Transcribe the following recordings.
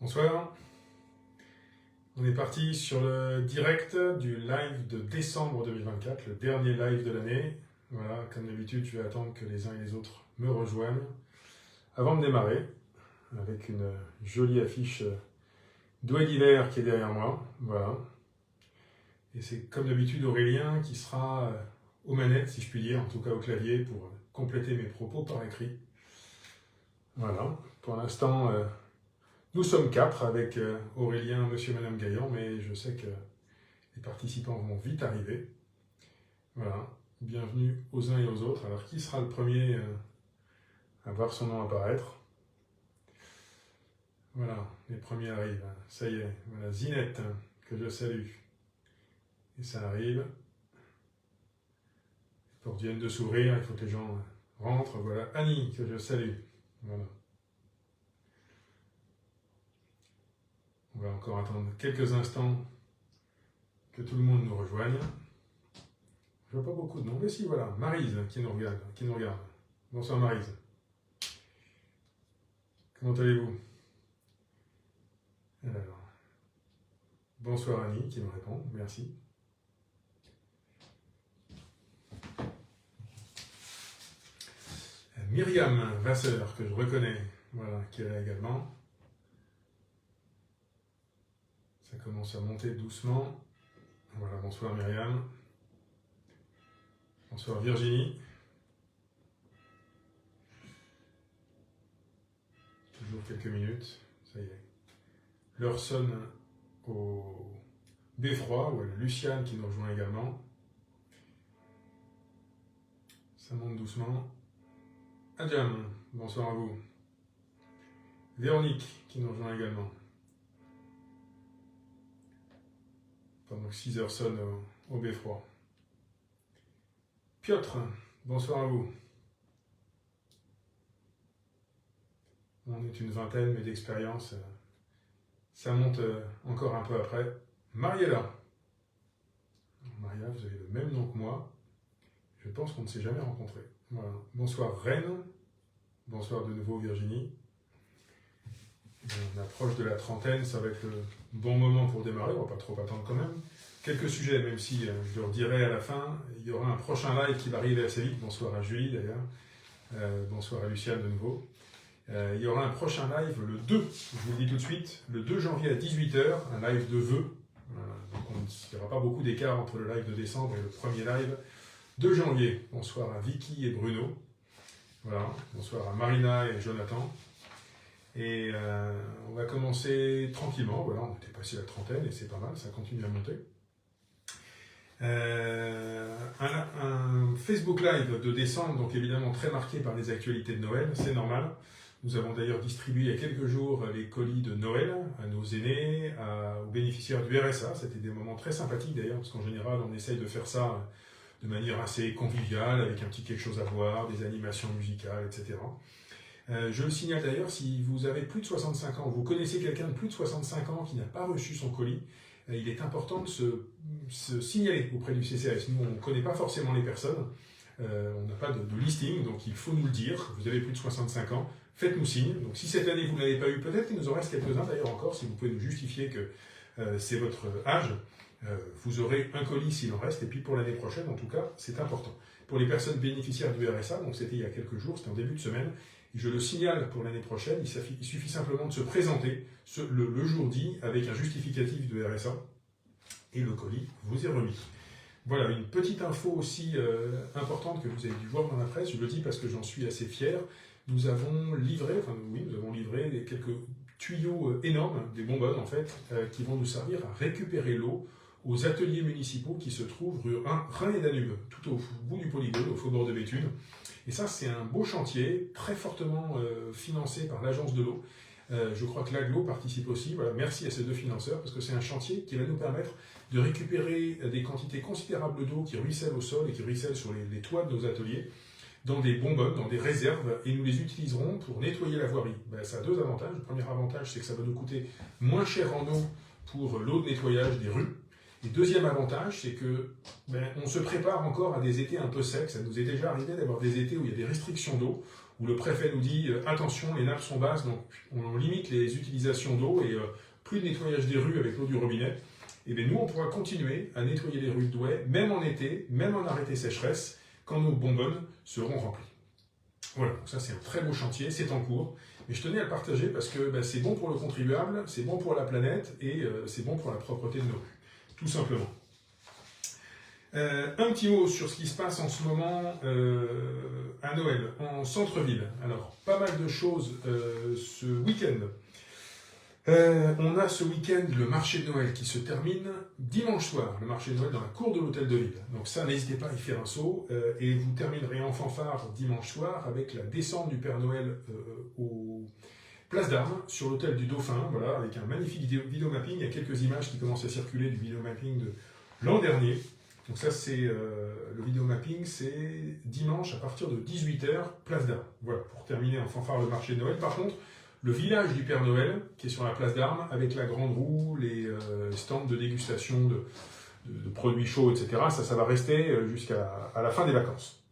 Bonsoir, on est parti sur le direct du live de décembre 2024, le dernier live de l'année. Voilà, comme d'habitude, je vais attendre que les uns et les autres me rejoignent avant de démarrer, avec une jolie affiche d'Ouai d'hiver qui est derrière moi. Voilà. Et c'est comme d'habitude Aurélien qui sera aux manettes, si je puis dire, en tout cas au clavier, pour compléter mes propos par écrit. Voilà, pour l'instant... Nous sommes 4 avec Aurélien, Monsieur et Madame Gaillan, mais je sais que les participants vont vite arriver. Voilà, bienvenue aux uns et aux autres. Alors, qui sera le premier à voir son nom apparaître? Voilà, les premiers arrivent. Ça y est, voilà, Zinette, que je salue. Et ça arrive. Pour viennent de s'ouvrir, il faut que les gens rentrent. Voilà, Annie, que je salue. Voilà. On va encore attendre quelques instants que tout le monde nous rejoigne. Je vois pas beaucoup de noms, mais si, voilà, Maryse qui nous regarde. Bonsoir Maryse. Comment allez-vous? Alors, bonsoir Annie qui me répond, merci. Myriam Vasseur, que je reconnais, voilà, qui est là également. Ça commence à monter doucement. Voilà, bonsoir Myriam. Bonsoir Virginie. Toujours quelques minutes, ça y est. L'heure sonne au Beffroi, ou Luciane qui nous rejoint également. Ça monte doucement. Adjam, bonsoir à vous. Véronique qui nous rejoint également. Pendant que 6 heures sonnent au Beffroi. Piotr, bonsoir à vous. On est une vingtaine, mais d'expérience, ça monte encore un peu après. Mariella. Maria, vous avez le même nom que moi. Je pense qu'on ne s'est jamais rencontrés. Voilà. Bonsoir Rennes. Bonsoir de nouveau Virginie. On approche de la trentaine, ça va être le bon moment pour démarrer, on ne va pas trop attendre quand même. Quelques sujets, même si je le redirai à la fin, il y aura un prochain live qui va arriver assez vite. Bonsoir à Julie d'ailleurs, bonsoir à Luciane de nouveau. Il y aura un prochain live le 2, je vous le dis tout de suite, le 2 janvier à 18h, un live de vœux. Donc il n'y aura pas beaucoup d'écart entre le live de décembre et le premier live de janvier. Bonsoir à Vicky et Bruno. Voilà. Bonsoir à Marina et Jonathan. Et on va commencer tranquillement, voilà, on était passé la trentaine et c'est pas mal, ça continue à monter. Un Facebook Live de décembre, donc évidemment très marqué par les actualités de Noël, c'est normal. Nous avons d'ailleurs distribué il y a quelques jours les colis de Noël à nos aînés, aux bénéficiaires du RSA. C'était des moments très sympathiques d'ailleurs, parce qu'en général on essaye de faire ça de manière assez conviviale, avec un petit quelque chose à voir, des animations musicales, etc. Je le signale d'ailleurs, si vous avez plus de 65 ans, vous connaissez quelqu'un de plus de 65 ans qui n'a pas reçu son colis, il est important de se signaler auprès du CCAS. Nous, on ne connaît pas forcément les personnes, on n'a pas de listing, donc il faut nous le dire. Vous avez plus de 65 ans, faites-nous signe. Donc si cette année vous ne l'avez pas eu, peut-être qu'il nous en reste quelques-uns d'ailleurs encore, si vous pouvez nous justifier que c'est votre âge, vous aurez un colis s'il en reste, et puis pour l'année prochaine, en tout cas, c'est important. Pour les personnes bénéficiaires du RSA, donc c'était il y a quelques jours, c'était en début de semaine, je le signale pour l'année prochaine, il suffit simplement de se présenter le jour dit avec un justificatif de RSA et le colis vous est remis. Voilà, une petite info aussi importante que vous avez dû voir dans la presse, je le dis parce que j'en suis assez fier. Nous avons livré quelques tuyaux énormes, des bonbonnes en fait, qui vont nous servir à récupérer l'eau aux ateliers municipaux qui se trouvent rue Rhin et Danube, tout au bout du polygone, au faubourg de Béthune. Et ça, c'est un beau chantier, très fortement financé par l'Agence de l'eau. Je crois que l'Aglo participe aussi. Voilà, merci à ces deux financeurs, parce que c'est un chantier qui va nous permettre de récupérer des quantités considérables d'eau qui ruissellent au sol et qui ruissellent sur les toits de nos ateliers, dans des bonbonnes, dans des réserves, et nous les utiliserons pour nettoyer la voirie. Ça a deux avantages. Le premier avantage, c'est que ça va nous coûter moins cher en eau pour l'eau de nettoyage des rues. Et deuxième avantage, c'est que on se prépare encore à des étés un peu secs. Ça nous est déjà arrivé d'avoir des étés où il y a des restrictions d'eau. où le préfet nous dit attention, les nappes sont basses, donc on limite les utilisations d'eau et plus de nettoyage des rues avec l'eau du robinet. Et bien nous, on pourra continuer à nettoyer les rues de Douai, même en été, même en arrêté sécheresse, quand nos bonbonnes seront remplies. Voilà, donc ça c'est un très beau chantier, c'est en cours. Mais je tenais à le partager parce que c'est bon pour le contribuable, c'est bon pour la planète et c'est bon pour la propreté de nos rues, tout simplement. Un petit mot sur ce qui se passe en ce moment à Noël, en centre-ville. Alors, pas mal de choses ce week-end. On a ce week-end le marché de Noël qui se termine dimanche soir, le marché de Noël dans la cour de l'hôtel de ville. Donc ça, n'hésitez pas à y faire un saut. Et vous terminerez en fanfare dimanche soir avec la descente du Père Noël aux Place d'Armes sur l'hôtel du Dauphin, voilà, avec un magnifique vidéomapping. Il y a quelques images qui commencent à circuler du vidéomapping de l'an dernier. Donc ça, c'est le vidéomapping, c'est dimanche à partir de 18h, Place d'Armes. Voilà, pour terminer en fanfare le marché de Noël. Par contre, le village du Père Noël, qui est sur la place d'Armes, avec la grande roue, les stands de dégustation de produits chauds, etc., ça va rester jusqu'à la fin des vacances.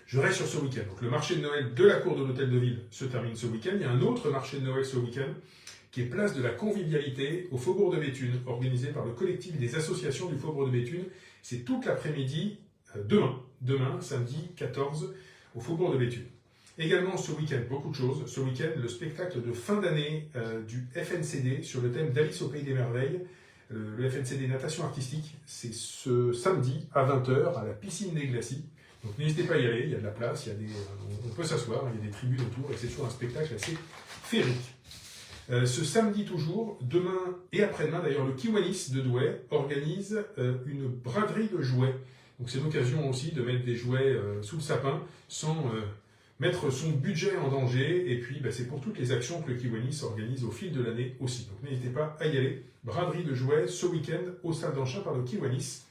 Je reste sur ce week-end. Donc le marché de Noël de la cour de l'hôtel de ville se termine ce week-end. Il y a un autre marché de Noël ce week-end, qui est place de la convivialité au Faubourg de Béthune, organisé par le collectif des associations du Faubourg de Béthune. C'est toute l'après-midi, demain, samedi 14, au Faubourg de Béthune. Également ce week-end, beaucoup de choses. Ce week-end, le spectacle de fin d'année du FNCD sur le thème d'Alice au Pays des Merveilles. Le FNCD Natation Artistique, c'est ce samedi à 20h à la piscine des Glacis. Donc n'hésitez pas à y aller, il y a de la place, on peut s'asseoir, il y a des tribunes autour et c'est toujours un spectacle assez féerique. Ce samedi toujours, demain et après-demain d'ailleurs, le Kiwanis de Douai organise une braderie de jouets. Donc c'est l'occasion aussi de mettre des jouets sous le sapin sans mettre son budget en danger. Et puis c'est pour toutes les actions que le Kiwanis organise au fil de l'année aussi. Donc n'hésitez pas à y aller. Braderie de jouets ce week-end au Stade d'Anchin par le Kiwanis.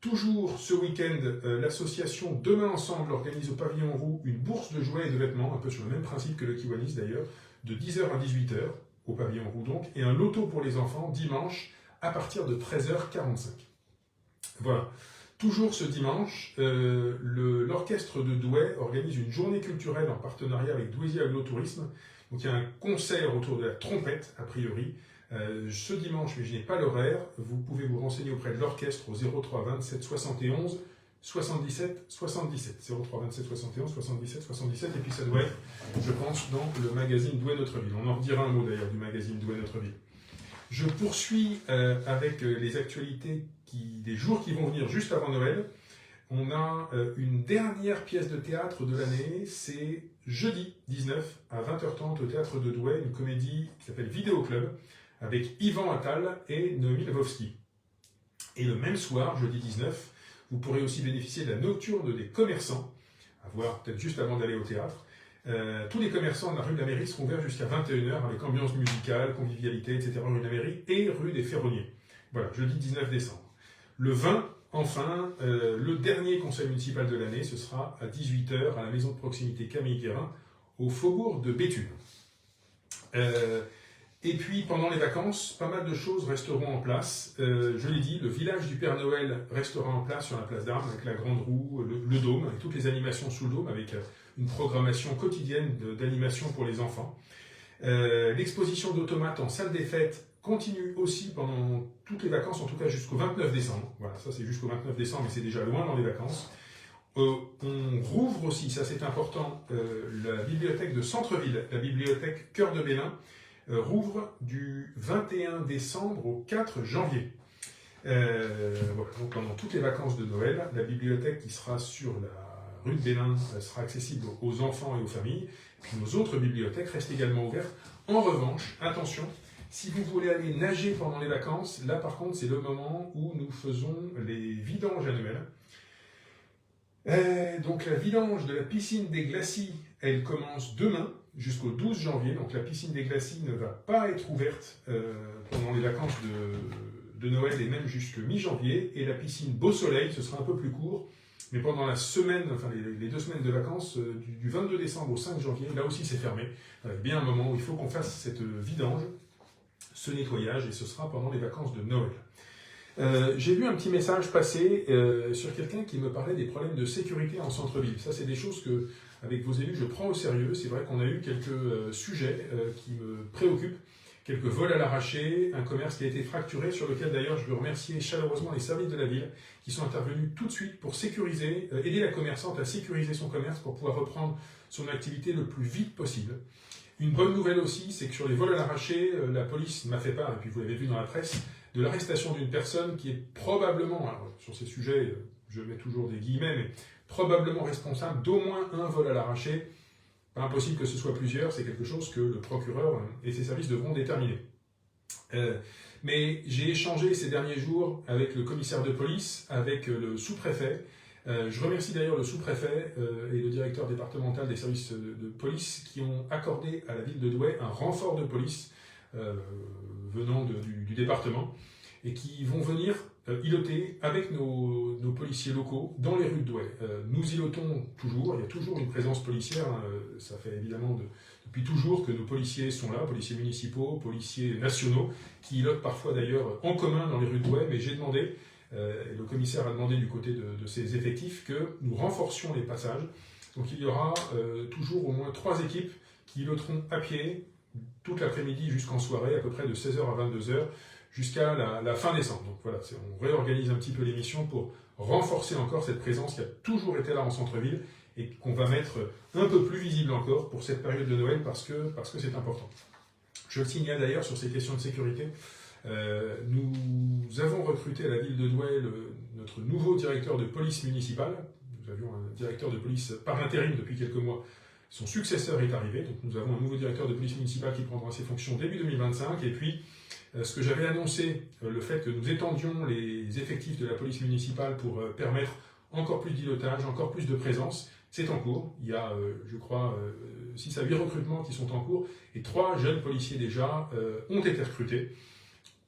Toujours ce week-end, l'association Demain Ensemble organise au Pavillon Roux une bourse de jouets et de vêtements, un peu sur le même principe que le Kiwanis d'ailleurs, de 10h à 18h au Pavillon Roux donc, et un loto pour les enfants dimanche à partir de 13h45. Voilà. Toujours ce dimanche, l'orchestre de Douai organise une journée culturelle en partenariat avec Douaisis Agglo-Tourisme. Donc il y a un concert autour de la trompette, a priori, ce dimanche, mais je n'ai pas l'horaire. Vous pouvez vous renseigner auprès de l'orchestre au 03 27 71 77 77. 03 27 71 77 77. Et puis ça doit être, je pense, dans le magazine Douai Notre Ville. On en redira un mot d'ailleurs du magazine Douai Notre Ville. Je poursuis avec les actualités des jours qui vont venir juste avant Noël. On a une dernière pièce de théâtre de l'année, c'est jeudi 19 à 20h30 au Théâtre de Douai, une comédie qui s'appelle Vidéo Club, avec Yvan Attal et Noémie Lvovsky. Et le même soir, jeudi 19, vous pourrez aussi bénéficier de la nocturne des commerçants, à voir peut-être juste avant d'aller au théâtre. Tous les commerçants de la rue de la Mairie seront ouverts jusqu'à 21h avec ambiance musicale, convivialité, etc. rue de la Mairie et rue des Ferronniers. Voilà, jeudi 19 décembre. Le 20, enfin, le dernier conseil municipal de l'année, ce sera à 18h à la maison de proximité Camille Guérin, au Faubourg de Béthune. Et puis, pendant les vacances, pas mal de choses resteront en place. Je l'ai dit, le village du Père Noël restera en place sur la place d'Armes, avec la grande roue, le dôme, avec toutes les animations sous le dôme, avec une programmation quotidienne d'animation pour les enfants. L'exposition d'automates en salle des fêtes continue aussi pendant toutes les vacances, en tout cas jusqu'au 29 décembre. Voilà, ça c'est jusqu'au 29 décembre, mais c'est déjà loin dans les vacances. On rouvre aussi, ça c'est important, la bibliothèque de centre-ville, la bibliothèque Cœur de Bélin, rouvre du 21 décembre au 4 janvier. Voilà, donc pendant toutes les vacances de Noël, la bibliothèque qui sera sur la rue de Bélin sera accessible aux enfants et aux familles. Puis nos autres bibliothèques restent également ouvertes. En revanche, attention, si vous voulez aller nager pendant les vacances, là par contre c'est le moment où nous faisons les vidanges annuelles. Donc la vidange de la piscine des Glacis, elle commence demain jusqu'au 12 janvier. Donc la piscine des Glacis ne va pas être ouverte pendant les vacances de Noël et même jusqu'à mi-janvier. Et la piscine Beau Soleil, ce sera un peu plus court, mais pendant la semaine, enfin les 2 semaines de vacances, du 22 décembre au 5 janvier, là aussi c'est fermé. Bien un moment où il faut qu'on fasse cette vidange, ce nettoyage, et ce sera pendant les vacances de Noël. J'ai vu un petit message passer sur quelqu'un qui me parlait des problèmes de sécurité en centre-ville. Ça, c'est des choses que avec vos élus, je prends au sérieux. C'est vrai qu'on a eu quelques sujets qui me préoccupent, quelques vols à l'arraché, un commerce qui a été fracturé, sur lequel d'ailleurs je veux remercier chaleureusement les services de la ville qui sont intervenus tout de suite pour sécuriser, aider la commerçante à sécuriser son commerce pour pouvoir reprendre son activité le plus vite possible. Une bonne nouvelle aussi, c'est que sur les vols à l'arraché, la police m'a fait part, et puis vous l'avez vu dans la presse, de l'arrestation d'une personne qui est probablement, alors sur ces sujets, je mets toujours des guillemets, mais probablement responsable d'au moins un vol à l'arraché. Pas impossible que ce soit plusieurs, c'est quelque chose que le procureur et ses services devront déterminer. Mais j'ai échangé ces derniers jours avec le commissaire de police, avec le sous-préfet. Je remercie d'ailleurs le sous-préfet et le directeur départemental des services de police qui ont accordé à la ville de Douai un renfort de police venant du département et qui vont venir îloter avec nos policiers locaux dans les rues de Douai. Nous îlotons toujours, il y a toujours une présence policière, hein, ça fait évidemment depuis toujours que nos policiers sont là, policiers municipaux, policiers nationaux, qui îlotent parfois d'ailleurs en commun dans les rues de Douai, mais j'ai demandé, et le commissaire a demandé du côté de ses effectifs, que nous renforcions les passages. Donc il y aura toujours au moins 3 équipes qui îloteront à pied toute l'après-midi jusqu'en soirée, à peu près de 16h à 22h, jusqu'à la fin décembre. Donc voilà, on réorganise un petit peu l'émission pour renforcer encore cette présence qui a toujours été là en centre-ville et qu'on va mettre un peu plus visible encore pour cette période de Noël parce que c'est important. Je le signale d'ailleurs sur ces questions de sécurité. Nous avons recruté à la ville de Douai notre nouveau directeur de police municipale. Nous avions un directeur de police par intérim depuis quelques mois. Son successeur est arrivé, donc nous avons un nouveau directeur de police municipale qui prendra ses fonctions début 2025. Et puis, ce que j'avais annoncé, le fait que nous étendions les effectifs de la police municipale pour permettre encore plus d'îlotage, encore plus de présence, c'est en cours. Il y a, je crois, 6 à 8 recrutements qui sont en cours et 3 jeunes policiers déjà ont été recrutés.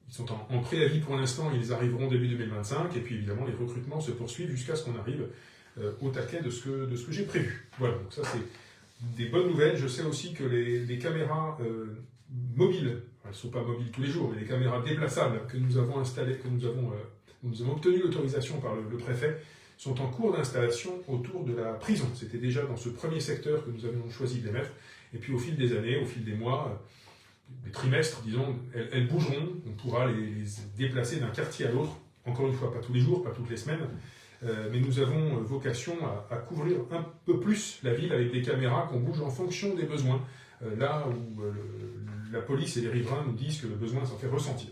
Ils sont en préavis pour l'instant, ils arriveront début 2025 et puis évidemment les recrutements se poursuivent jusqu'à ce qu'on arrive au taquet de ce que j'ai prévu. Voilà, donc ça c'est des bonnes nouvelles. Je sais aussi que les caméras mobiles, elles ne sont pas mobiles tous les jours, mais les caméras déplaçables que nous avons installées, nous avons obtenu l'autorisation par le préfet, sont en cours d'installation autour de la prison. C'était déjà dans ce premier secteur que nous avions choisi de les mettre. Et puis au fil des années, au fil des mois, des trimestres, disons, elles bougeront. On pourra les déplacer d'un quartier à l'autre. Encore une fois, pas tous les jours, pas toutes les semaines. Mais nous avons vocation à couvrir un peu plus la ville avec des caméras qu'on bouge en fonction des besoins. Là où la police et les riverains nous disent que le besoin s'en fait ressentir.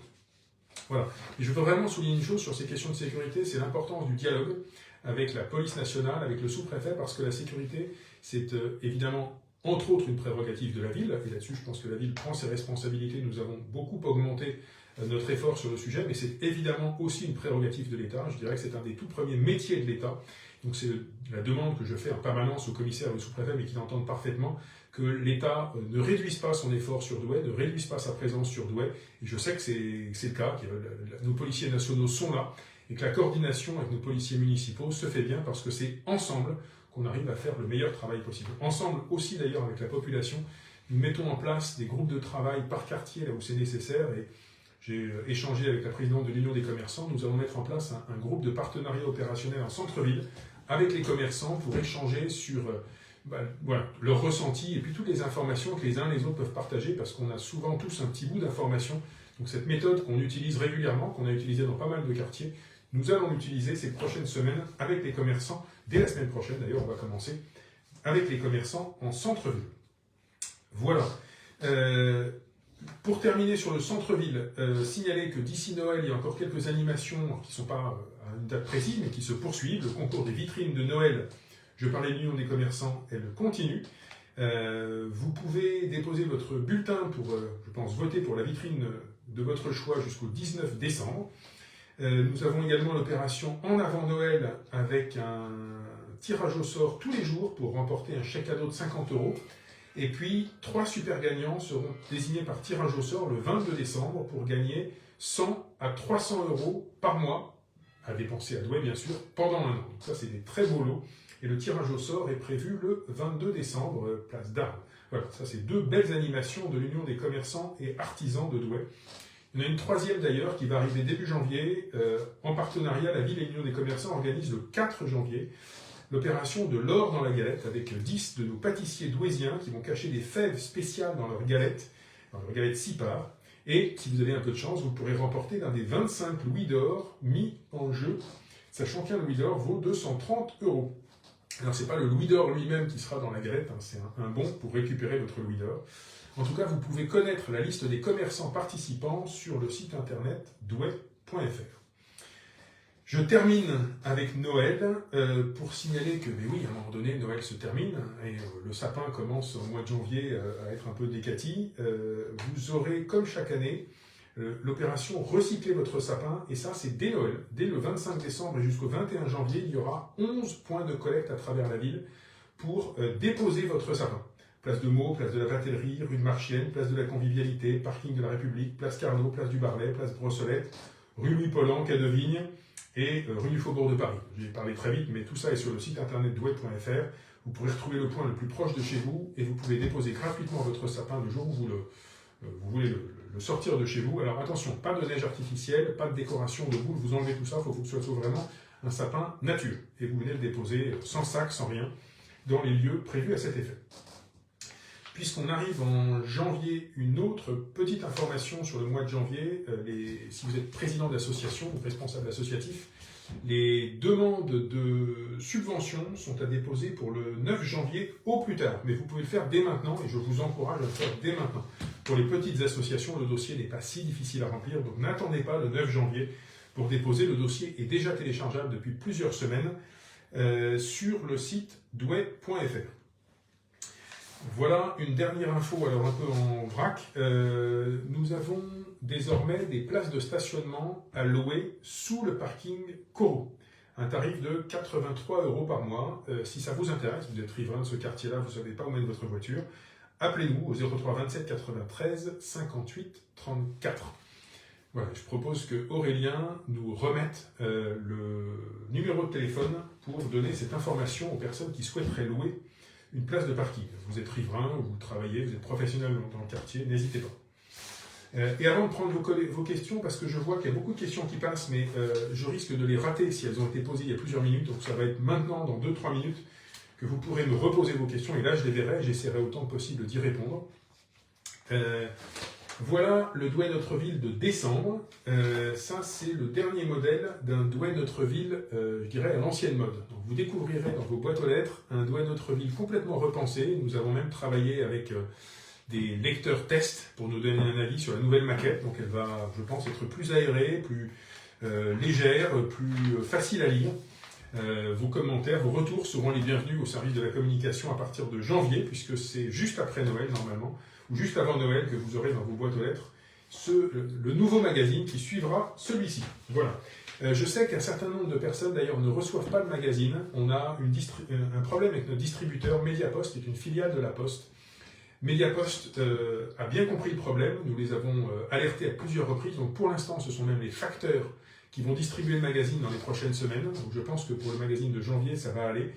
Voilà. Et je veux vraiment souligner une chose sur ces questions de sécurité, c'est l'importance du dialogue avec la police nationale, avec le sous-préfet, parce que la sécurité, c'est évidemment, entre autres, une prérogative de la ville. Et là-dessus, je pense que la ville prend ses responsabilités. Nous avons beaucoup augmenté notre effort sur le sujet, mais c'est évidemment aussi une prérogative de l'État. Je dirais que c'est un des tout premiers métiers de l'État. Donc c'est la demande que je fais en permanence au commissaire et au sous-préfet, mais qui l'entendent parfaitement, que l'État ne réduise pas son effort sur Douai, ne réduise pas sa présence sur Douai. Et je sais que c'est le cas, que nos policiers nationaux sont là, et que la coordination avec nos policiers municipaux se fait bien, parce que c'est ensemble qu'on arrive à faire le meilleur travail possible. Ensemble aussi d'ailleurs avec la population, nous mettons en place des groupes de travail par quartier, là où c'est nécessaire, et j'ai échangé avec la présidente de l'Union des commerçants. Nous allons mettre en place un groupe de partenariat opérationnel en centre-ville avec les commerçants pour échanger sur voilà, leurs ressentis et puis toutes les informations que les uns et les autres peuvent partager, parce qu'on a souvent tous un petit bout d'informations. Donc cette méthode qu'on utilise régulièrement, qu'on a utilisée dans pas mal de quartiers, nous allons l'utiliser ces prochaines semaines avec les commerçants. Dès la semaine prochaine, d'ailleurs, on va commencer avec les commerçants en centre-ville. Voilà. Pour terminer sur le centre-ville, signaler que d'ici Noël, il y a encore quelques animations qui ne sont pas à une date précise, mais qui se poursuivent. Le concours des vitrines de Noël, je parlais de l'Union des commerçants, elle continue. Vous pouvez déposer votre bulletin pour, je pense, voter pour la vitrine de votre choix jusqu'au 19 décembre. Nous avons également l'opération En avant Noël avec un tirage au sort tous les jours pour remporter un chèque cadeau de 50 €. Et puis, 3 super gagnants seront désignés par tirage au sort le 22 décembre pour gagner 100 à 300 € par mois, à dépenser à Douai bien sûr, pendant un an. Donc ça, c'est des très beaux lots. Et le tirage au sort est prévu le 22 décembre, place d'Arles. Voilà, ça c'est 2 belles animations de l'Union des commerçants et artisans de Douai. Il y en a une troisième d'ailleurs qui va arriver début janvier. En partenariat, la ville et l'Union des commerçants organisent le 4 janvier l'opération de l'or dans la galette avec 10 de nos pâtissiers douaisiens qui vont cacher des fèves spéciales dans leurs galettes 6 parts. Et si vous avez un peu de chance, vous pourrez remporter l'un des 25 louis d'or mis en jeu, sachant qu'un louis d'or vaut 230 €. Alors, ce n'est pas le louis d'or lui-même qui sera dans la galette, hein, c'est un bon pour récupérer votre louis d'or. En tout cas, vous pouvez connaître la liste des commerçants participants sur le site internet douai.fr. Je termine avec Noël pour signaler que, mais oui, à un moment donné, Noël se termine et le sapin commence au mois de janvier à être un peu décati. Vous aurez, comme chaque année, l'opération Recycler votre sapin, et ça, c'est dès Noël. Dès le 25 décembre et jusqu'au 21 janvier, il y aura 11 points de collecte à travers la ville pour déposer votre sapin. Place de Meaux, place de la Batellerie, rue de Marchienne, place de la Convivialité, parking de la République, place Carnot, place du Barlet, place Brossolette, rue Louis-Pollan, quai de Vigne et rue du Faubourg de Paris. J'ai parlé très vite, mais tout ça est sur le site internet douai.fr. Vous pourrez retrouver le point le plus proche de chez vous et vous pouvez déposer gratuitement votre sapin le jour où vous voulez le sortir de chez vous. Alors attention, pas de neige artificielle, pas de décoration de boule, vous enlevez tout ça, il faut que ce soit vraiment un sapin nature. Et vous venez le déposer sans sac, sans rien, dans les lieux prévus à cet effet. Puisqu'on arrive en janvier, une autre petite information sur le mois de janvier. Si vous êtes président d'association ou responsable associatif, les demandes de subvention sont à déposer pour le 9 janvier au plus tard. Mais vous pouvez le faire dès maintenant et je vous encourage à le faire dès maintenant. Pour les petites associations, le dossier n'est pas si difficile à remplir, donc n'attendez pas le 9 janvier pour déposer. Le dossier est déjà téléchargeable depuis plusieurs semaines sur le site douai.fr. Voilà une dernière info, alors un peu en vrac. Nous avons désormais des places de stationnement à louer sous le parking Corot. Un tarif de 83 € par mois. Si ça vous intéresse, vous êtes riverain de ce quartier-là, vous ne savez pas où mettre votre voiture, appelez-nous au 03 27 93 58 34. Voilà, je propose que Aurélien nous remette le numéro de téléphone pour donner cette information aux personnes qui souhaiteraient louer une place de parking. Vous êtes riverain, vous travaillez, vous êtes professionnel dans le quartier, n'hésitez pas. Et avant de prendre vos questions, parce que je vois qu'il y a beaucoup de questions qui passent, mais je risque de les rater si elles ont été posées il y a plusieurs minutes, donc ça va être maintenant, dans 2-3 minutes, que vous pourrez me reposer vos questions, et là je les verrai, j'essaierai autant que possible d'y répondre. Voilà le Douai Notre Ville de décembre. Ça, c'est le dernier modèle d'un Douai Notre Ville, je dirais, à l'ancienne mode. Donc, vous découvrirez dans vos boîtes aux lettres un Douai Notre Ville complètement repensé. Nous avons même travaillé avec des lecteurs tests pour nous donner un avis sur la nouvelle maquette. Donc, elle va, je pense, être plus aérée, plus légère, plus facile à lire. Vos commentaires, vos retours seront les bienvenus au service de la communication à partir de janvier, puisque c'est juste après Noël, normalement, ou juste avant Noël, que vous aurez dans vos boîtes aux lettres le nouveau magazine qui suivra celui-ci. Voilà. Je sais qu'un certain nombre de personnes, d'ailleurs, ne reçoivent pas le magazine. On a un problème avec notre distributeur Mediapost, qui est une filiale de la Poste. Mediapost a bien compris le problème. Nous les avons alertés à plusieurs reprises. Donc, pour l'instant, ce sont même les facteurs qui vont distribuer le magazine dans les prochaines semaines. Donc, je pense que pour le magazine de janvier, ça va aller.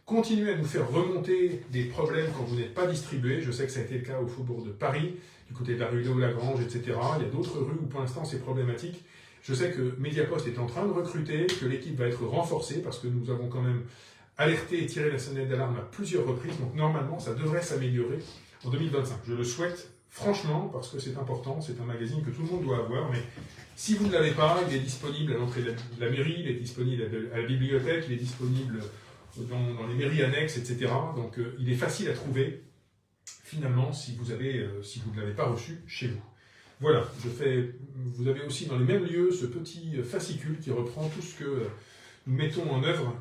Continuez à nous faire remonter des problèmes quand vous n'êtes pas distribué. Je sais que ça a été le cas au Faubourg de Paris, du côté de la rue Léo-Lagrange, etc. Il y a d'autres rues où pour l'instant c'est problématique. Je sais que Mediapost est en train de recruter, que l'équipe va être renforcée parce que nous avons quand même alerté et tiré la sonnette d'alarme à plusieurs reprises. Donc normalement ça devrait s'améliorer en 2025. Je le souhaite franchement parce que c'est important, c'est un magazine que tout le monde doit avoir. Mais si vous ne l'avez pas, il est disponible à l'entrée de la mairie, il est disponible à la bibliothèque, il est disponible dans les mairies annexes, etc. Donc il est facile à trouver, finalement, si vous ne l'avez pas reçu chez vous. Voilà, vous avez aussi dans les mêmes lieux ce petit fascicule qui reprend tout ce que nous mettons en œuvre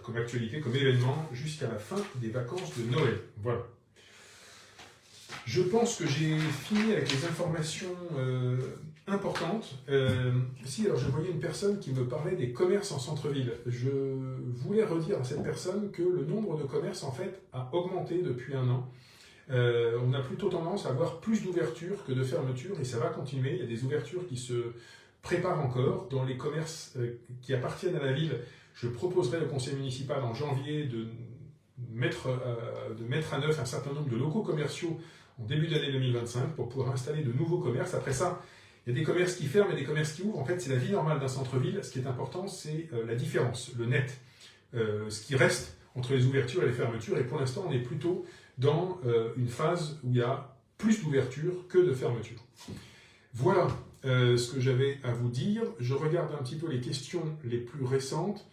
comme actualité, comme événement, jusqu'à la fin des vacances de Noël. Voilà. Je pense que j'ai fini avec les informations importantes. Alors je voyais une personne qui me parlait des commerces en centre-ville. Je voulais redire à cette personne que le nombre de commerces, en fait, a augmenté depuis 1 an. On a plutôt tendance à avoir plus d'ouvertures que de fermetures, et ça va continuer. Il y a des ouvertures qui se préparent encore. Dans les commerces qui appartiennent à la ville, je proposerai au conseil municipal en janvier de mettre à neuf un certain nombre de locaux commerciaux en début d'année 2025 pour pouvoir installer de nouveaux commerces. Après ça, il y a des commerces qui ferment et des commerces qui ouvrent. En fait, c'est la vie normale d'un centre-ville. Ce qui est important, c'est la différence, le net. ce qui reste entre les ouvertures et les fermetures. Et pour l'instant, on est plutôt dans une phase où il y a plus d'ouverture que de fermeture. Voilà ce que j'avais à vous dire. Je regarde un petit peu les questions les plus récentes.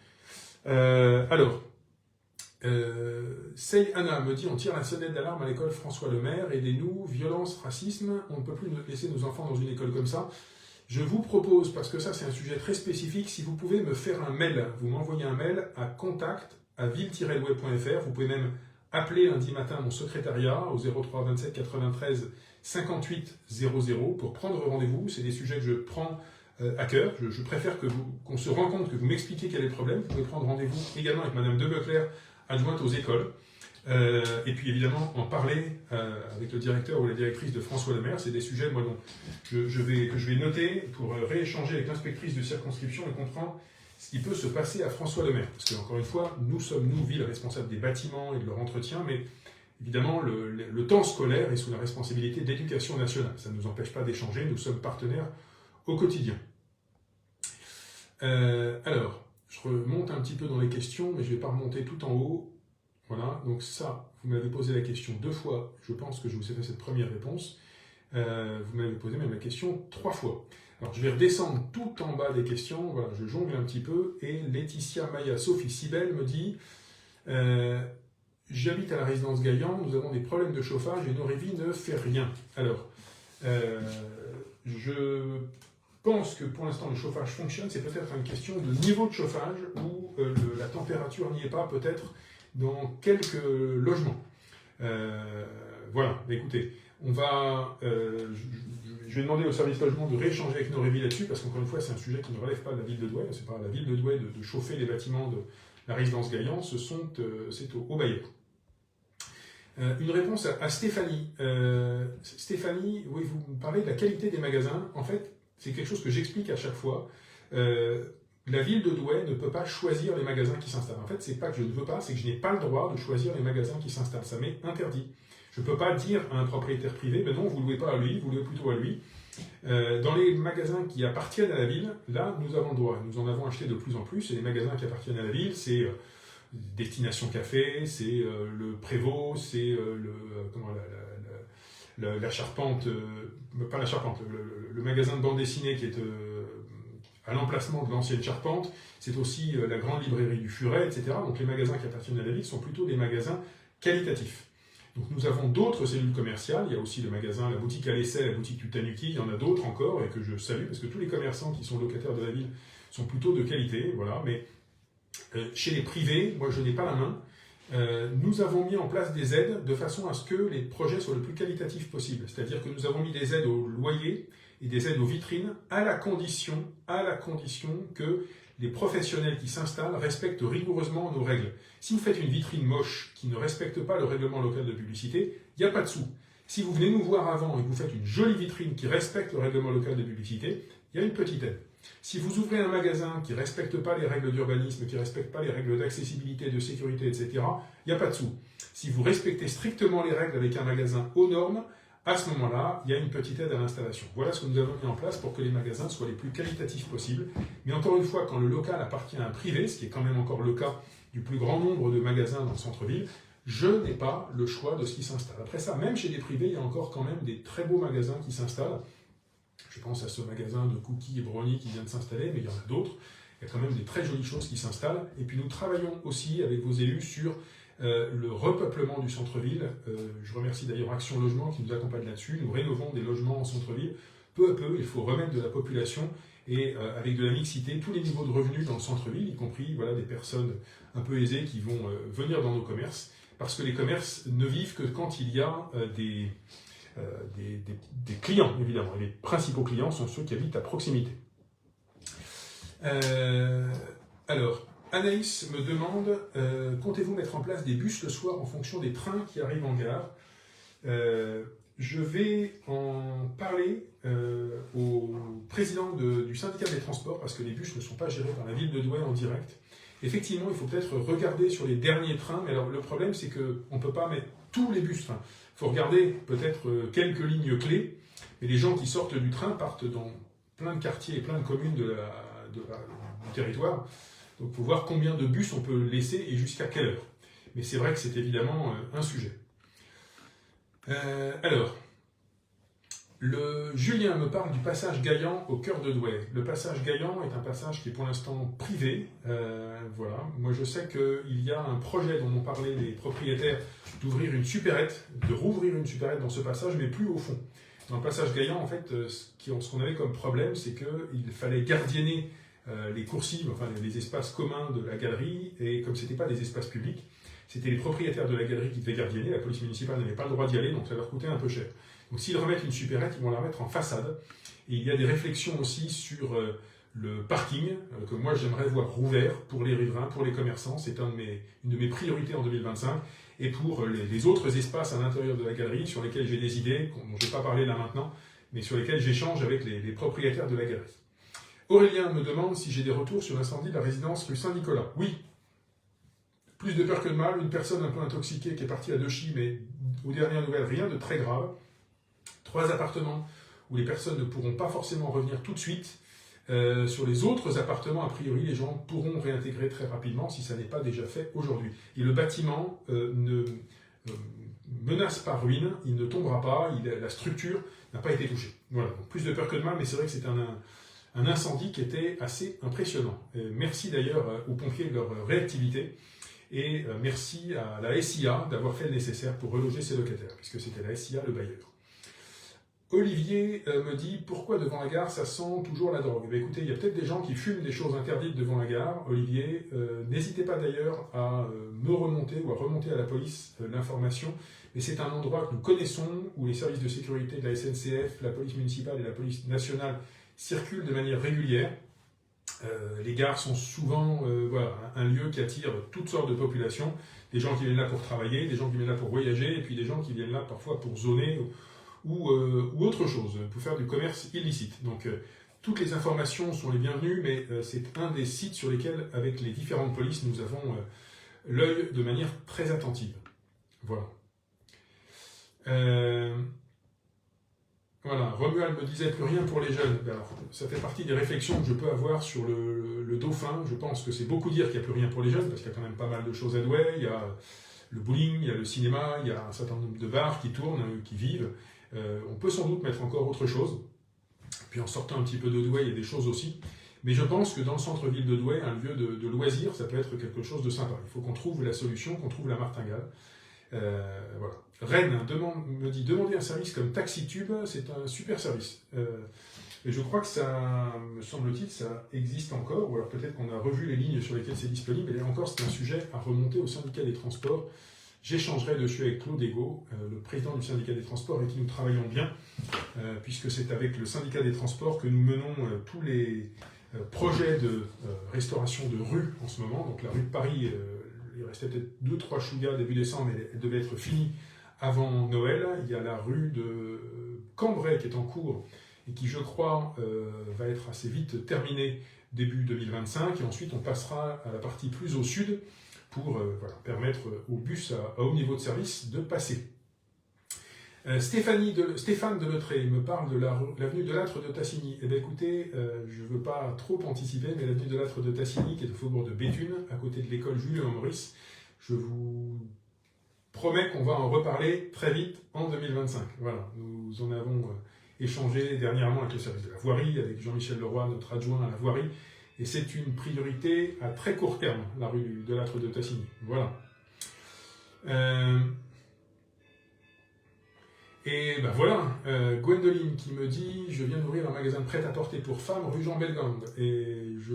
Sey Anna me dit: on tire la sonnette d'alarme à l'école François Lemaire, aidez-nous, violence, racisme, on ne peut plus laisser nos enfants dans une école comme ça. Je vous propose, parce que ça c'est un sujet très spécifique, si vous pouvez me faire un mail, vous m'envoyez un mail à contact@ville-web.fr. Vous pouvez même appeler lundi matin mon secrétariat au 03 27 93 58 00 pour prendre rendez-vous. C'est des sujets que je prends à cœur. Je préfère qu'on se rende compte, que vous m'expliquiez quel est le problème. Vous pouvez prendre rendez-vous également avec Madame Debeclerc, adjointe aux écoles. Et puis évidemment en parler avec le directeur ou la directrice de François Lemaire. C'est des sujets moi, que je vais noter pour rééchanger avec l'inspectrice de circonscription et comprendre ce qui peut se passer à François Lemaire. Parce que, encore une fois, nous sommes, nous, ville, responsables des bâtiments et de leur entretien, mais évidemment, le temps scolaire est sous la responsabilité de l'Éducation nationale. Ça ne nous empêche pas d'échanger, nous sommes partenaires au quotidien. Alors, je remonte un petit peu dans les questions, mais je ne vais pas remonter tout en haut. Voilà, donc ça, vous m'avez posé la question 2 fois, je pense que je vous ai fait cette première réponse. Vous m'avez posé même la question 3 fois. Alors, je vais redescendre tout en bas des questions, voilà, je jongle un petit peu, et Laetitia, Maya, Sophie, Cybèle me dit j'habite à la résidence Gaillan, nous avons des problèmes de chauffage et Norévie ne fait rien. Alors, je pense que pour l'instant le chauffage fonctionne, c'est peut-être une question de niveau de chauffage où la température n'y est pas, peut-être dans quelques logements. Voilà, écoutez, on va... je vais demander au service logement de rééchanger avec Norévie là-dessus, parce qu'encore une fois, c'est un sujet qui ne relève pas de la ville de Douai. C'est pas à la ville de Douai de chauffer les bâtiments de la résidence Gaillan, c'est au bailleur. Une réponse à Stéphanie. Stéphanie, oui, vous me parlez de la qualité des magasins. En fait, c'est quelque chose que j'explique à chaque fois. La ville de Douai ne peut pas choisir les magasins qui s'installent. En fait, c'est pas que je ne veux pas, c'est que je n'ai pas le droit de choisir les magasins qui s'installent. Ça m'est interdit. Je ne peux pas dire à un propriétaire privé, mais non, vous ne louez pas à lui, vous louez plutôt à lui. Dans les magasins qui appartiennent à la ville, là, nous avons le droit. Nous en avons acheté de plus en plus. Et les magasins qui appartiennent à la ville, c'est Destination Café, c'est le Prévost, c'est la charpente, pas la charpente, le magasin de bande dessinée qui est à l'emplacement de l'ancienne charpente. C'est aussi la grande librairie du Furet, etc. Donc les magasins qui appartiennent à la ville sont plutôt des magasins qualitatifs. Donc nous avons d'autres cellules commerciales, il y a aussi le magasin, la boutique à l'essai, la boutique du Tanuki, il y en a d'autres encore et que je salue parce que tous les commerçants qui sont locataires de la ville sont plutôt de qualité, voilà. Mais chez les privés, moi je n'ai pas la main. Nous avons mis en place des aides de façon à ce que les projets soient le plus qualitatifs possible. C'est-à-dire que nous avons mis des aides au loyer et des aides aux vitrines à la condition que les professionnels qui s'installent respectent rigoureusement nos règles. Si vous faites une vitrine moche qui ne respecte pas le règlement local de publicité, il n'y a pas de sous. Si vous venez nous voir avant et que vous faites une jolie vitrine qui respecte le règlement local de publicité, il y a une petite aide. Si vous ouvrez un magasin qui ne respecte pas les règles d'urbanisme, qui ne respecte pas les règles d'accessibilité, de sécurité, etc., il n'y a pas de sous. Si vous respectez strictement les règles avec un magasin aux normes, à ce moment-là, il y a une petite aide à l'installation. Voilà ce que nous avons mis en place pour que les magasins soient les plus qualitatifs possibles. Mais encore une fois, quand le local appartient à un privé, ce qui est quand même encore le cas du plus grand nombre de magasins dans le centre-ville, je n'ai pas le choix de ce qui s'installe. Après ça, même chez des privés, il y a encore quand même des très beaux magasins qui s'installent. Je pense à ce magasin de cookies et brownies qui vient de s'installer, mais il y en a d'autres. Il y a quand même des très jolies choses qui s'installent. Et puis nous travaillons aussi avec vos élus sur le repeuplement du centre-ville. Je remercie d'ailleurs Action Logement qui nous accompagne là-dessus. Nous rénovons des logements en centre-ville. Peu à peu, il faut remettre de la population et avec de la mixité, tous les niveaux de revenus dans le centre-ville, y compris voilà, des personnes un peu aisées qui vont venir dans nos commerces, parce que les commerces ne vivent que quand il y a des clients, évidemment. Et les principaux clients sont ceux qui habitent à proximité. Alors, Anaïs me demande, comptez-vous mettre en place des bus le soir en fonction des trains qui arrivent en gare? Je vais en parler au président du syndicat des transports, parce que les bus ne sont pas gérés par la ville de Douai en direct. Effectivement, il faut peut-être regarder sur les derniers trains, mais alors le problème c'est qu'on ne peut pas mettre tous les bus. Enfin, il faut regarder peut-être quelques lignes clés, mais les gens qui sortent du train partent dans plein de quartiers et plein de communes du territoire. Donc il faut voir combien de bus on peut laisser et jusqu'à quelle heure. Mais c'est vrai que c'est évidemment un sujet. Alors, Julien me parle du passage Gaillan au cœur de Douai. Le passage Gaillan est un passage qui est pour l'instant privé. Voilà. Moi je sais qu'il y a un projet dont m'ont parlé les propriétaires d'ouvrir une supérette, de rouvrir une supérette dans ce passage, mais plus au fond. Dans le passage Gaillan, en fait, ce qu'on avait comme problème, c'est qu'il fallait gardienner les coursives, enfin les espaces communs de la galerie, et comme ce n'étaient pas des espaces publics, c'était les propriétaires de la galerie qui devaient gardienner, la police municipale n'avait pas le droit d'y aller, donc ça leur coûtait un peu cher. Donc s'ils remettent une supérette, ils vont la remettre en façade, et il y a des réflexions aussi sur le parking, que moi j'aimerais voir rouvert pour les riverains, pour les commerçants, c'est une de mes priorités en 2025, et pour les autres espaces à l'intérieur de la galerie sur lesquels j'ai des idées, dont je ne vais pas parler là maintenant, mais sur lesquels j'échange avec les propriétaires de la galerie. Aurélien me demande si j'ai des retours sur l'incendie de la résidence rue Saint-Nicolas. Oui, plus de peur que de mal, une personne un peu intoxiquée qui est partie à Dechy, mais aux dernières nouvelles, rien de très grave. 3 appartements où les personnes ne pourront pas forcément revenir tout de suite. Sur les autres appartements, a priori, les gens pourront réintégrer très rapidement si ça n'est pas déjà fait aujourd'hui. Et le bâtiment ne menace pas ruine, il ne tombera pas, la structure n'a pas été touchée. Voilà, donc plus de peur que de mal, mais c'est vrai que c'est un incendie qui était assez impressionnant. Merci d'ailleurs aux pompiers de leur réactivité et merci à la SIA d'avoir fait le nécessaire pour reloger ses locataires, puisque c'était la SIA le bailleur. Olivier me dit « Pourquoi devant la gare, ça sent toujours la drogue ?» Écoutez, il y a peut-être des gens qui fument des choses interdites devant la gare. Olivier, n'hésitez pas d'ailleurs à me remonter ou à remonter à la police l'information. Mais c'est un endroit que nous connaissons, où les services de sécurité de la SNCF, la police municipale et la police nationale circulent de manière régulière. Les gares sont souvent voilà, un lieu qui attire toutes sortes de populations. Des gens qui viennent là pour travailler, des gens qui viennent là pour voyager, et puis des gens qui viennent là parfois pour zoner ou autre chose, pour faire du commerce illicite. Donc toutes les informations sont les bienvenues, mais c'est un des sites sur lesquels, avec les différentes polices, nous avons l'œil de manière très attentive. Voilà. Voilà, Romuald me disait plus rien pour les jeunes. Alors, ça fait partie des réflexions que je peux avoir sur le Dauphin. Je pense que c'est beaucoup dire qu'il n'y a plus rien pour les jeunes, parce qu'il y a quand même pas mal de choses à Douai. Il y a le bowling, il y a le cinéma, il y a un certain nombre de bars qui tournent, qui vivent. On peut sans doute mettre encore autre chose. Puis en sortant un petit peu de Douai, il y a des choses aussi. Mais je pense que dans le centre-ville de Douai, un lieu de loisirs, ça peut être quelque chose de sympa. Il faut qu'on trouve la solution, qu'on trouve la martingale. Voilà. Rennes me dit demander un service comme TaxiTube, c'est un super service. Et je crois que ça, me semble-t-il, ça existe encore, ou alors peut-être qu'on a revu les lignes sur lesquelles c'est disponible, et là encore c'est un sujet à remonter au syndicat des transports. J'échangerai dessus avec Claude Ego, le président du syndicat des transports avec qui nous travaillons bien, puisque c'est avec le syndicat des transports que nous menons tous les projets de restauration de rue en ce moment. Donc la rue de Paris, il restait peut-être 2-3 chouïas début décembre, mais elle devait être finie avant Noël. Il y a la rue de Cambrai qui est en cours et qui, je crois, va être assez vite terminée début 2025. Et ensuite, on passera à la partie plus au sud pour voilà, permettre aux bus à haut niveau de service de passer. Stéphane de Letré me parle de l'avenue de l'Âtre de Tassigny. Eh bien écoutez, je ne veux pas trop anticiper, mais l'avenue de l'Âtre de Tassigny, qui est au faubourg de Béthune, à côté de l'école Julien-Maurice, je vous promets qu'on va en reparler très vite en 2025. Voilà, nous en avons échangé dernièrement avec le service de la voirie, avec Jean-Michel Leroy, notre adjoint à la voirie, et c'est une priorité à très court terme, la rue de l'Âtre de Tassigny. Voilà. Et ben voilà, Gwendoline qui me dit « Je viens d'ouvrir un magasin de prêt-à-porter pour femmes rue Jean Belgande. » Et je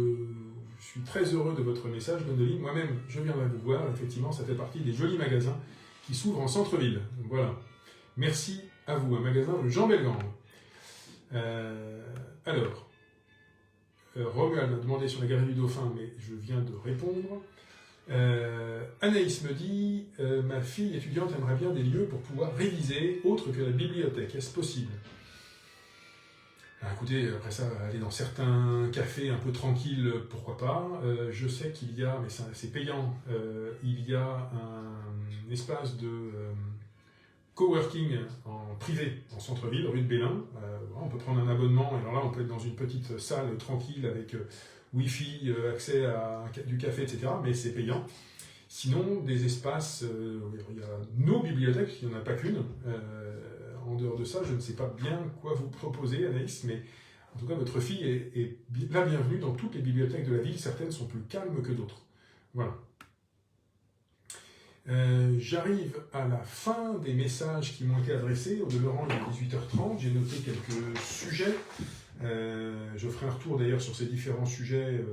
suis très heureux de votre message, Gwendoline. Moi-même, je viendrai vous voir. Effectivement, ça fait partie des jolis magasins qui s'ouvrent en centre-ville. Voilà. Merci à vous, un magasin rue Jean Belgande. Alors, Romuald m'a demandé sur la galerie du Dauphin, mais je viens de répondre. Anaïs me dit ma fille étudiante aimerait bien des lieux pour pouvoir réviser autre que la bibliothèque. Est-ce possible? Écoutez, après ça, aller dans certains cafés un peu tranquilles, pourquoi pas. Je sais qu'il y a, mais c'est payant, il y a un espace de coworking en privé, en centre-ville, rue de Bélin. On peut prendre un abonnement, et alors là, on peut être dans une petite salle tranquille avec Wi-Fi, accès à du café, etc. Mais c'est payant. Sinon, des espaces, il y a nos bibliothèques, il n'y en a pas qu'une. En dehors de ça, je ne sais pas bien quoi vous proposer, Anaïs, mais en tout cas, votre fille est la bienvenue dans toutes les bibliothèques de la ville. Certaines sont plus calmes que d'autres. Voilà. J'arrive à la fin des messages qui m'ont été adressés. Au demeurant, il est 18h30. J'ai noté quelques sujets. Je ferai un retour d'ailleurs sur ces différents sujets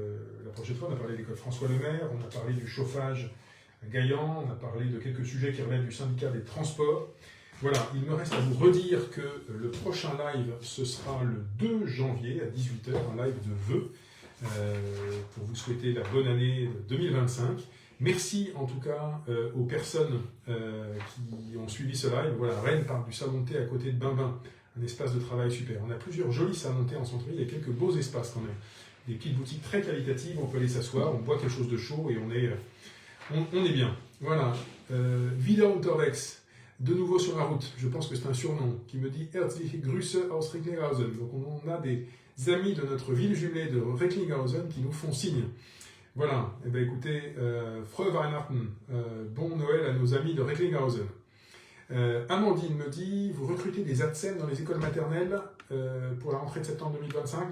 la prochaine fois. On a parlé de l'école François Lemaire, on a parlé du chauffage à Gaillan, on a parlé de quelques sujets qui relèvent du syndicat des transports. Voilà, il me reste à vous redire que le prochain live, ce sera le 2 janvier à 18h, un live de vœux, pour vous souhaiter la bonne année 2025. Merci en tout cas aux personnes qui ont suivi ce live. Voilà, Rennes parle du salon de thé à côté de Bimbin, un espace de travail super. On a plusieurs jolis salons de thé en centre-ville, il y a quelques beaux espaces quand même. Des petites boutiques très qualitatives, on peut aller s'asseoir, on boit quelque chose de chaud et on est bien. Voilà, Vida Unterwegs, de nouveau sur la route, je pense que c'est un surnom, qui me dit Herzliche Grüße aus Recklinghausen. Donc on a des amis de notre ville jumelée de Recklinghausen qui nous font signe. Voilà, eh bien écoutez, Frohe Weihnachten, bon Noël à nos amis de Recklinghausen. Amandine me dit, vous recrutez des ATSEM dans les écoles maternelles pour la rentrée de septembre 2025.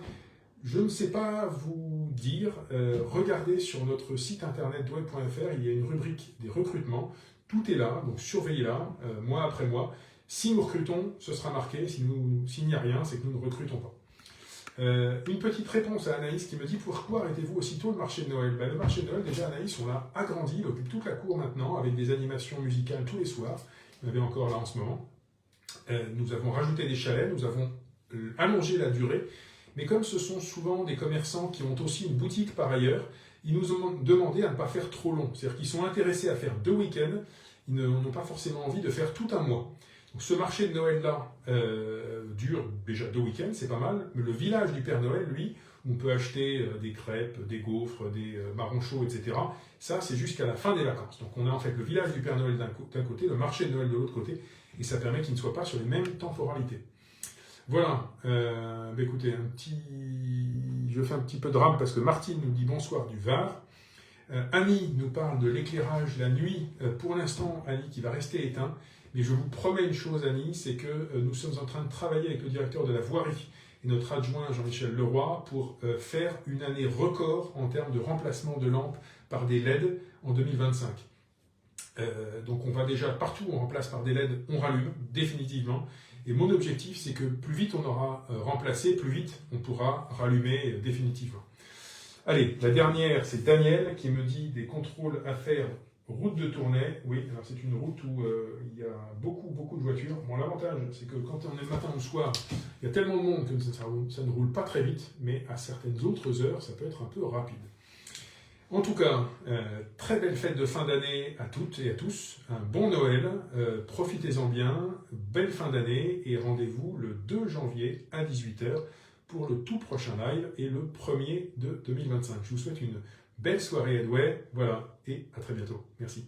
Je ne sais pas vous dire, regardez sur notre site internet douai.fr, il y a une rubrique des recrutements, tout est là, donc surveillez-la, mois après mois. Si nous recrutons, ce sera marqué, s'il n'y a rien, c'est que nous ne recrutons pas. Une petite réponse à Anaïs qui me dit, pourquoi arrêtez-vous aussitôt le marché de Noël? Le marché de Noël, déjà Anaïs, on l'a agrandi, il occupe toute la cour maintenant, avec des animations musicales tous les soirs. Il y en avait encore là en ce moment. Nous avons rajouté des chalets, nous avons allongé la durée, mais comme ce sont souvent des commerçants qui ont aussi une boutique par ailleurs, ils nous ont demandé à ne pas faire trop long. C'est-à-dire qu'ils sont intéressés à faire 2 week-ends, ils n'ont pas forcément envie de faire tout un mois. Donc ce marché de Noël-là dure déjà 2 week-ends, c'est pas mal, mais le village du Père Noël, lui, on peut acheter des crêpes, des gaufres, des marrons chauds, etc. Ça, c'est jusqu'à la fin des vacances. Donc on a en fait le village du Père Noël d'un côté, le marché de Noël de l'autre côté, et ça permet qu'ils ne soient pas sur les mêmes temporalités. Voilà, écoutez, je fais un petit peu de rame parce que Martine nous dit bonsoir du Var. Annie nous parle de l'éclairage la nuit. Pour l'instant, Annie qui va rester éteint, mais je vous promets une chose, Annie, c'est que nous sommes en train de travailler avec le directeur de la voirie et notre adjoint Jean-Michel Leroy pour faire une année record en termes de remplacement de lampes par des LED en 2025. Donc on va déjà, partout où on remplace par des LED, on rallume définitivement. Et mon objectif, c'est que plus vite on aura remplacé, plus vite on pourra rallumer définitivement. Allez, la dernière, c'est Daniel qui me dit des contrôles à faire route de Tournai. Oui, alors c'est une route où il y a beaucoup de voitures. Bon, l'avantage, c'est que quand on est le matin ou le soir, il y a tellement de monde que ça ne roule pas très vite, mais à certaines autres heures, ça peut être un peu rapide. En tout cas, très belle fête de fin d'année à toutes et à tous. Un bon Noël, profitez-en bien, belle fin d'année et rendez-vous le 2 janvier à 18h pour le tout prochain live et le 1er de 2025. Je vous souhaite une belle soirée à Douai, voilà, et à très bientôt. Merci.